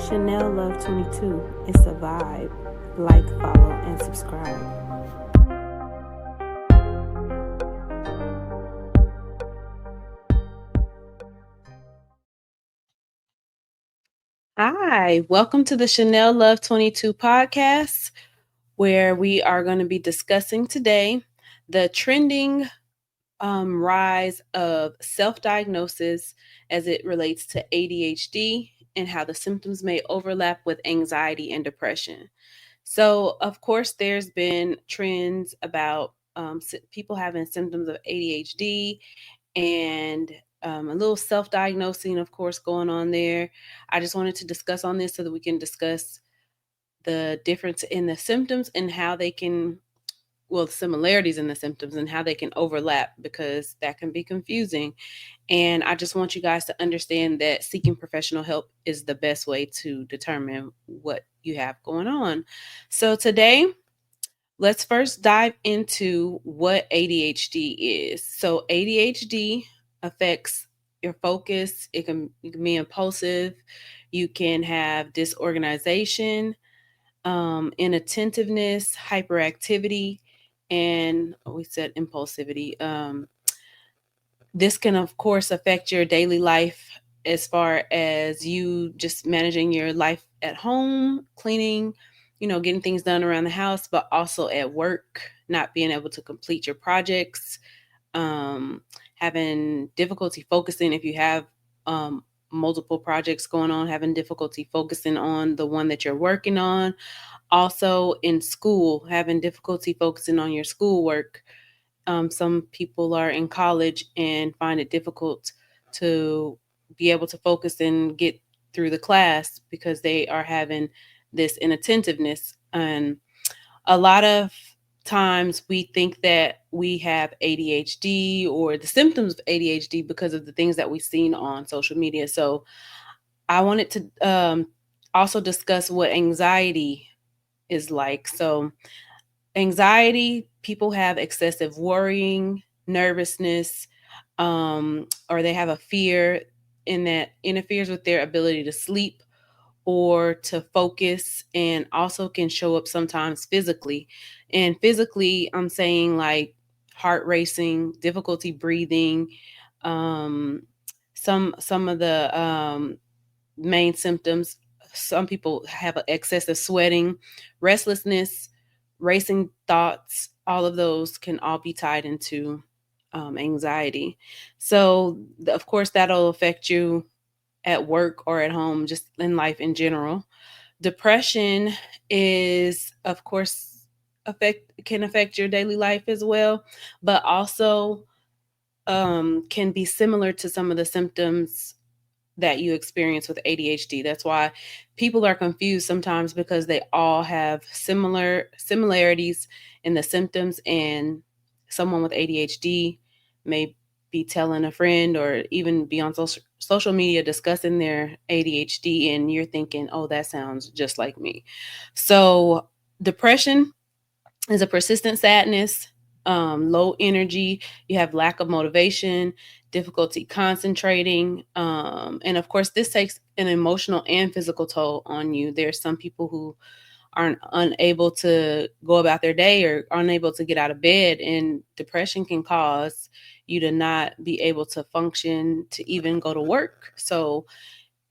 Chanell Love 22. It's a vibe. Like, follow, and subscribe. Hi, welcome to the Chanell Love 22 podcast, where we are going to be discussing today the trending rise of self-diagnosis as it relates to ADHD and how the symptoms may overlap with anxiety and depression. So, of course, there's been trends about people having symptoms of ADHD and a little self-diagnosing, of course, going on there. I just wanted to discuss on this so that we can discuss the difference in the symptoms and how they can, well, similarities in the symptoms and how they can overlap, because that can be confusing. And I just want you guys to understand that seeking professional help is the best way to determine what you have going on. So today, let's first dive into what ADHD is. So ADHD affects your focus. You can be impulsive. You can have disorganization, inattentiveness, hyperactivity, and we said impulsivity. This can, of course, affect your daily life as far as you just managing your life at home, cleaning, getting things done around the house, but also at work, not being able to complete your projects, having difficulty focusing if you have multiple projects going on, having difficulty focusing on the one that you're working on. Also in school, having difficulty focusing on your schoolwork. Some people are in college and find it difficult to be able to focus and get through the class because they are having this inattentiveness. And a lot of times we think that we have ADHD or the symptoms of ADHD because of the things that we've seen on social media. So I wanted to also discuss what anxiety is like. So anxiety, people have excessive worrying, nervousness, or they have a fear in that interferes with their ability to sleep or to focus, and also can show up sometimes physically. And physically, I'm saying like heart racing, difficulty breathing, um, some of the main symptoms. Some people have excessive sweating, restlessness, racing thoughts. All of those can all be tied into anxiety. So, of course, that'll affect you at work or at home, just in life in general. Depression is, of course, can affect your daily life as well, but also can be similar to some of the symptoms that you experience with ADHD. That's why people are confused sometimes, because they all have similarities in the symptoms, and someone with ADHD may be telling a friend or even be on social media discussing their ADHD, and you're thinking, "Oh, that sounds just like me." So, depression is a persistent sadness, low energy. You have lack of motivation, difficulty concentrating. And of course, this takes an emotional and physical toll on you. There's some people who aren't unable to go about their day or unable to get out of bed, and depression can cause you to not be able to function, to even go to work. So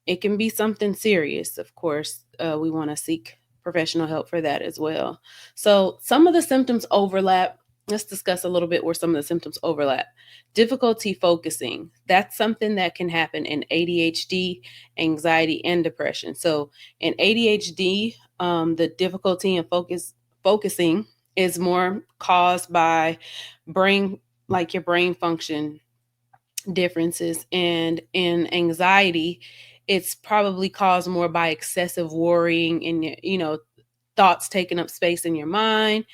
it can be something serious. Of course, we want to seek professional help for that as well. So, some of the symptoms overlap. Let's discuss a little bit where some of the symptoms overlap. Difficulty focusing. That's something that can happen in ADHD, anxiety, and depression. So, in ADHD, the difficulty in focusing is more caused by brain, like your brain function differences. And in anxiety, it's probably caused more by excessive worrying and thoughts taking up space in your mind.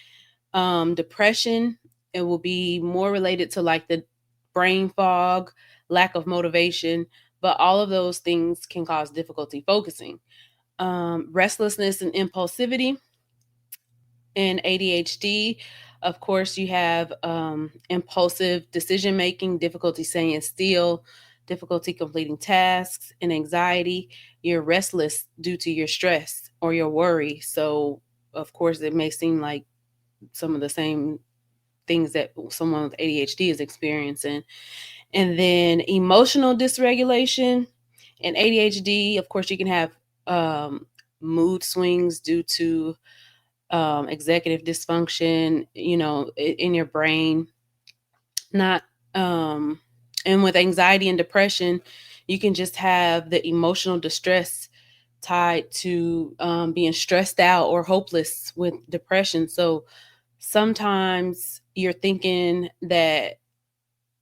Depression, it will be more related to like the brain fog, lack of motivation, but all of those things can cause difficulty focusing. Restlessness and impulsivity. In ADHD, of course, you have impulsive decision making, difficulty staying still, difficulty completing tasks, and anxiety. You're restless due to your stress or your worry. So, of course, it may seem like some of the same things that someone with ADHD is experiencing. And then emotional dysregulation and ADHD, of course, you can have um, mood swings due to executive dysfunction, in your brain. Not, and with anxiety and depression, you can just have the emotional distress tied to being stressed out or hopeless with depression. So sometimes you're thinking that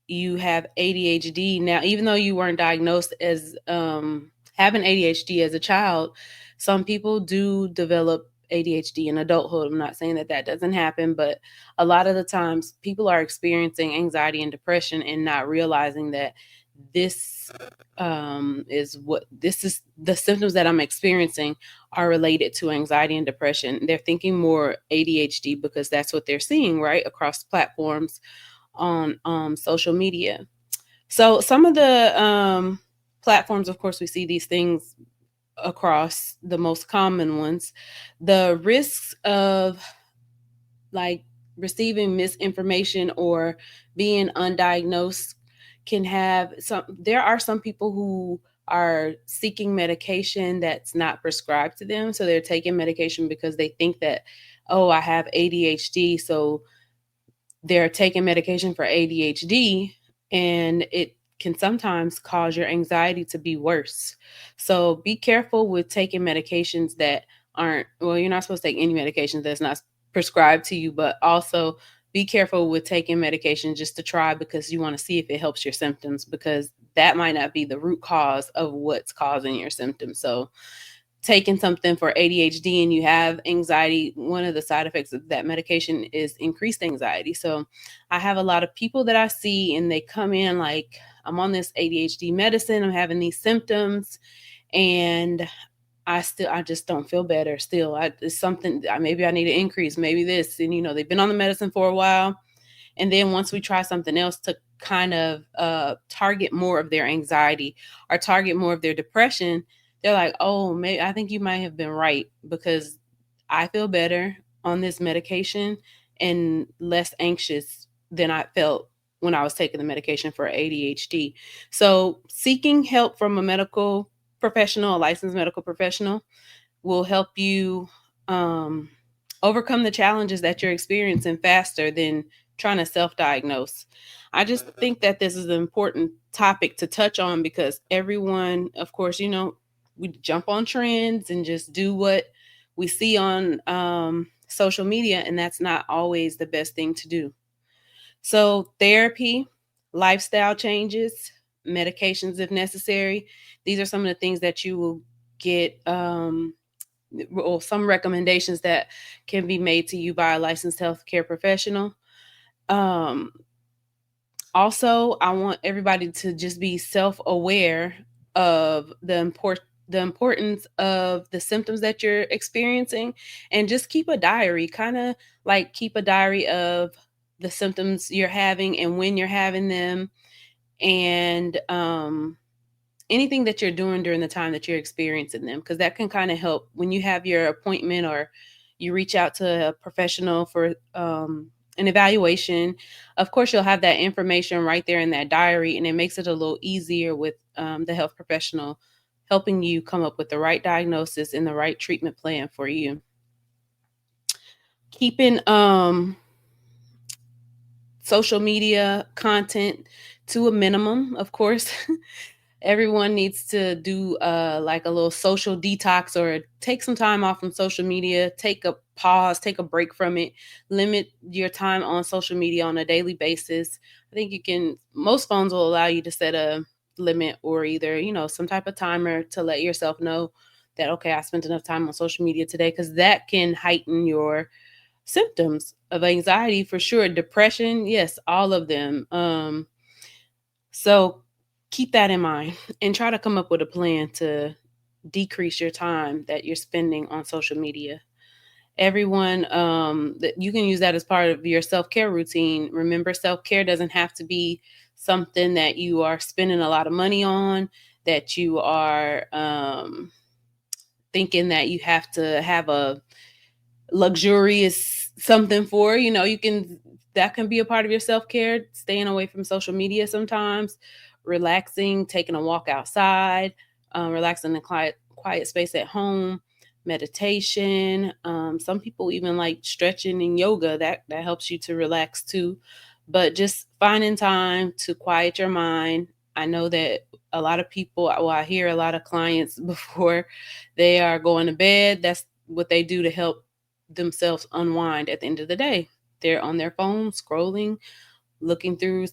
you have ADHD. Now, even though you weren't diagnosed as having ADHD as a child, some people do develop ADHD in adulthood. I'm not saying that that doesn't happen, but a lot of the times people are experiencing anxiety and depression and not realizing that this this is the symptoms that I'm experiencing are related to anxiety and depression. They're thinking more ADHD because that's what they're seeing right across platforms on social media. So some of the platforms, of course, we see these things across the most common ones. The risks of like receiving misinformation or being undiagnosed can have some. There are some people who are seeking medication that's not prescribed to them. So they're taking medication because they think that, oh, I have ADHD. So they're taking medication for ADHD, and it can sometimes cause your anxiety to be worse. So be careful with taking medications that aren't, well, you're not supposed to take any medications that's not prescribed to you, but also be careful with taking medication just to try because you want to see if it helps your symptoms, because that might not be the root cause of what's causing your symptoms. So taking something for ADHD and you have anxiety, one of the side effects of that medication is increased anxiety. So I have a lot of people that I see and they come in like, I'm on this ADHD medicine, I'm having these symptoms, and I just don't feel better still. It's something, maybe I need to increase, maybe this. And, they've been on the medicine for a while. And then once we try something else to kind of target more of their anxiety or target more of their depression, they're like, oh, maybe I think you might have been right, because I feel better on this medication and less anxious than I felt when I was taking the medication for ADHD. So seeking help from a medical professional, a licensed medical professional, will help you um, overcome the challenges that you're experiencing faster than trying to self-diagnose. I just think that this is an important topic to touch on because everyone, of course, we jump on trends and just do what we see on social media, and that's not always the best thing to do. So therapy, lifestyle changes, medications if necessary. These are some of the things that you will get, or some recommendations that can be made to you by a licensed healthcare professional. Um, Also, I want everybody to just be self-aware of the importance of the symptoms that you're experiencing, and just keep a diary, kind of like keep a diary of the symptoms you're having and when you're having them, and anything that you're doing during the time that you're experiencing them, because that can kind of help when you have your appointment or you reach out to a professional for an evaluation. Of course, you'll have that information right there in that diary, and it makes it a little easier with the health professional helping you come up with the right diagnosis and the right treatment plan for you. Keeping social media content to a minimum, of course. Everyone needs to do like a little social detox or take some time off from social media, take a pause, take a break from it, limit your time on social media on a daily basis. I think most phones will allow you to set a limit, or either, some type of timer to let yourself know that, okay, I spent enough time on social media today, because that can heighten your symptoms of anxiety for sure. Depression, yes, all of them. So keep that in mind and try to come up with a plan to decrease your time that you're spending on social media. Everyone, that you can use that as part of your self-care routine. Remember, self-care doesn't have to be something that you are spending a lot of money on, that you are thinking that you have to have a luxurious something for, that can be a part of your self-care, staying away from social media sometimes, relaxing, taking a walk outside, relaxing in a quiet space at home, meditation. Some people even like stretching and yoga. That helps you to relax too. But just finding time to quiet your mind. I know that a lot of people, I hear a lot of clients before they are going to bed, that's what they do to help themselves unwind at the end of the day. They're on their phone scrolling, looking through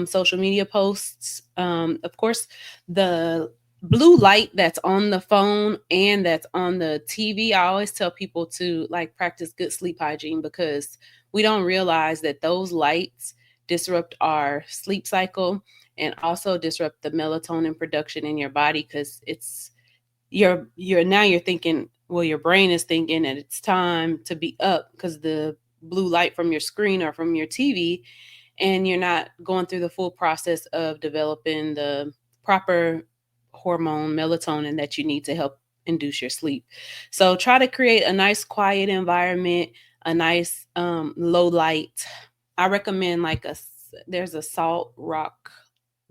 social media posts. Of course, the blue light that's on the phone and that's on the TV, I always tell people to practice good sleep hygiene, because we don't realize that those lights disrupt our sleep cycle and also disrupt the melatonin production in your body, because you're thinking, well, your brain is thinking that it's time to be up because the blue light from your screen or from your TV, and you're not going through the full process of developing the proper hormone melatonin that you need to help induce your sleep. So try to create a nice quiet environment, a nice low light. I recommend there's a salt rock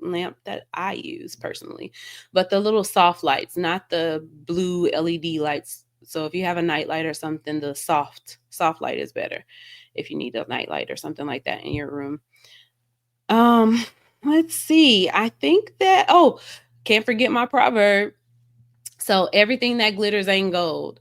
lamp that I use personally, but the little soft lights, not the blue LED lights. So if you have a night light or something, the soft light is better if you need a night light or something like that in your room. Let's see. I think that, can't forget my proverb. So everything that glitters ain't gold,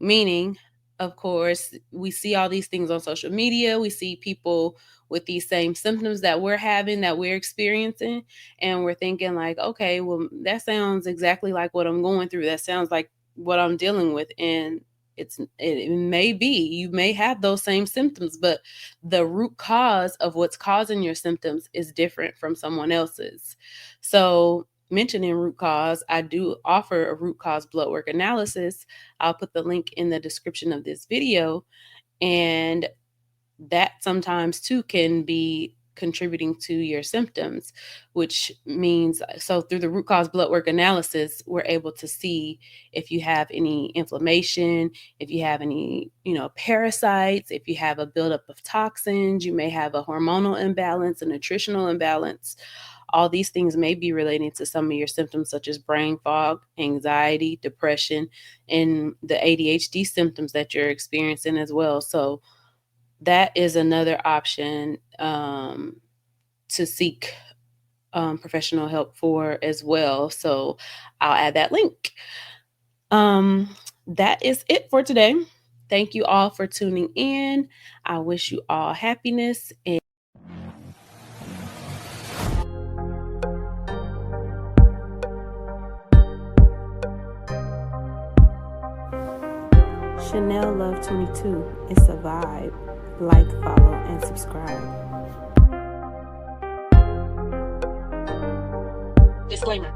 meaning, of course, we see all these things on social media. We see people with these same symptoms that we're having, that we're experiencing, and we're thinking okay, well, that sounds exactly like what I'm going through. That sounds like what I'm dealing with. And it may be, you may have those same symptoms, but the root cause of what's causing your symptoms is different from someone else's. So, mentioning root cause, I do offer a root cause blood work analysis. I'll put the link in the description of this video. And that sometimes too can be contributing to your symptoms, which means, so through the root cause blood work analysis, we're able to see if you have any inflammation, if you have any, parasites, if you have a buildup of toxins, you may have a hormonal imbalance, a nutritional imbalance. All these things may be relating to some of your symptoms, such as brain fog, anxiety, depression, and the ADHD symptoms that you're experiencing as well. So that is another option to seek professional help for as well. So I'll add that link. That is it for today. Thank you all for tuning in. I wish you all happiness. And Chanell Love 22. It's a vibe. Like, follow, and subscribe. Disclaimer.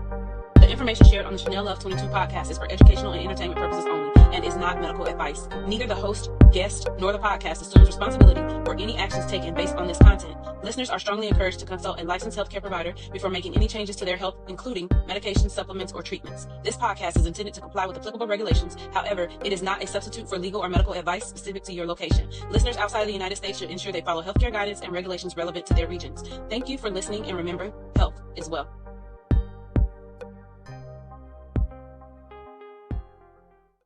The information shared on the Chanell Love 22 podcast is for educational and entertainment purposes only and is not medical advice. Neither the host, guest, nor the podcast assumes responsibility for any actions taken based on this content. Listeners are strongly encouraged to consult a licensed healthcare provider before making any changes to their health, including medications, supplements, or treatments. This podcast is intended to comply with applicable regulations. However, it is not a substitute for legal or medical advice specific to your location. Listeners outside of the United States should ensure they follow healthcare guidance and regulations relevant to their regions. Thank you for listening, and remember, health is wealth.